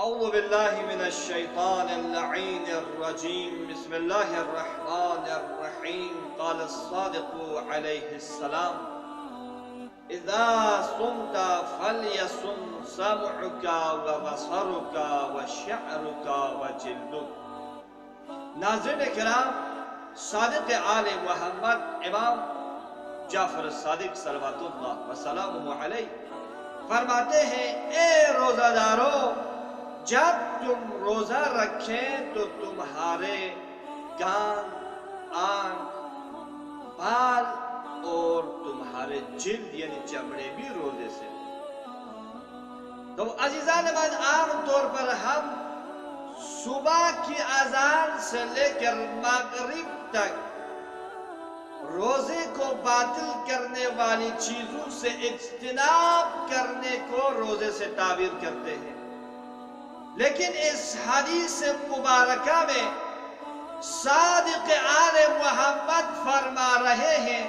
أعوذ بالله من الشيطان اللعين الرجيم بسم الله الرحمن الرحيم قال الصادق عليه السلام إذا صمت فليصم سمعك وبصرك وشعرك وجلدك. ناظرین کرام، صادق آل محمد امام جعفر صادق صلوات اللہ وسلامہ علیہ فرماتے ہیں، اے روزہ دارو، جب تم روزہ رکھیں تو تمہارے کان، آنکھ، بال اور تمہارے جلد یعنی چمڑے بھی روزے سے. تو عزیزان من، عام طور پر ہم صبح کی اذان سے لے کر مغرب تک روزے کو باطل کرنے والی چیزوں سے اجتناب کرنے کو روزے سے تعبیر کرتے ہیں. لیکن اس حدیث مبارکہ میں صادق آل محمد فرما رہے ہیں،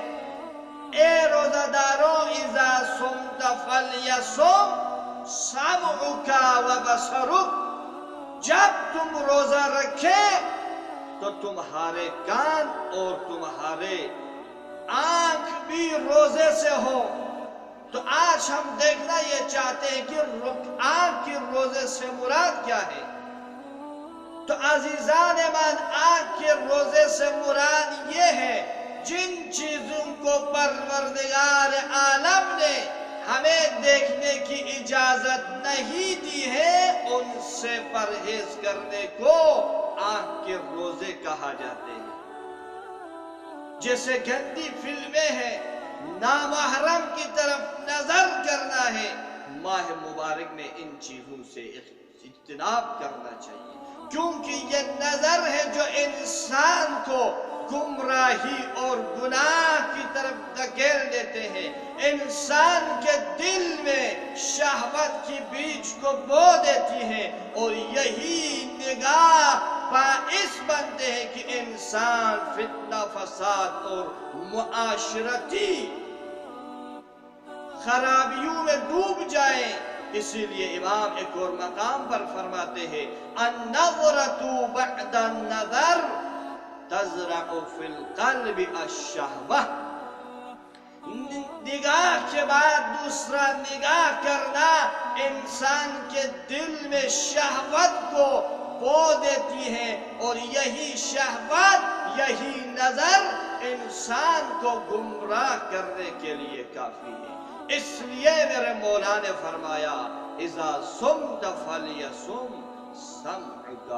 اے روزہ داروں، اذا صمت فلیصم سمعک وبصرک، جب تم روزہ رکھے تو تمہارے کان اور تمہارے آنکھ بھی روزے سے ہو. تو آج ہم دیکھنا یہ چاہتے ہیں کہ آنکھ کی روزے سے مراد کیا ہے. تو عزیزان من، آنکھ کے روزے سے مراد یہ ہے جن چیزوں کو پروردگار عالم نے ہمیں دیکھنے کی اجازت نہیں دی ہے، ان سے پرہیز کرنے کو آنکھ کے روزے کہا جاتے ہیں. جیسے گندی فلمیں ہیں، نامحرم کی طرف نظر کرنا ہے، ماہ مبارک میں ان چیزوں سے اجتناب کرنا چاہیے، کیونکہ یہ نظر ہے جو انسان کو گمراہی اور گناہ کی طرف دھکیل دیتے ہیں، انسان کے دل میں شہوت کی بیج کو بو دیتی ہے، اور یہی نگاہ باعث بنتے ہیں کہ انسان فتنہ فساد اور معاشرتی خرابیوں میں ڈوب جائیں. اسی لیے امام ایک اور مقام پر فرماتے ہیں، النظرۃ بعد النظر تزرع فی القلب الشہوہ، نگاہ کے بعد دوسرا نگاہ کرنا انسان کے دل میں شہوت کو بو دیتی ہے، اور یہی شہوت، یہی نظر انسان کو گمراہ کرنے کے لیے کافی ہے. اس لیے میرے مولا نے فرمایا، اذا صمت فلیصم سمعک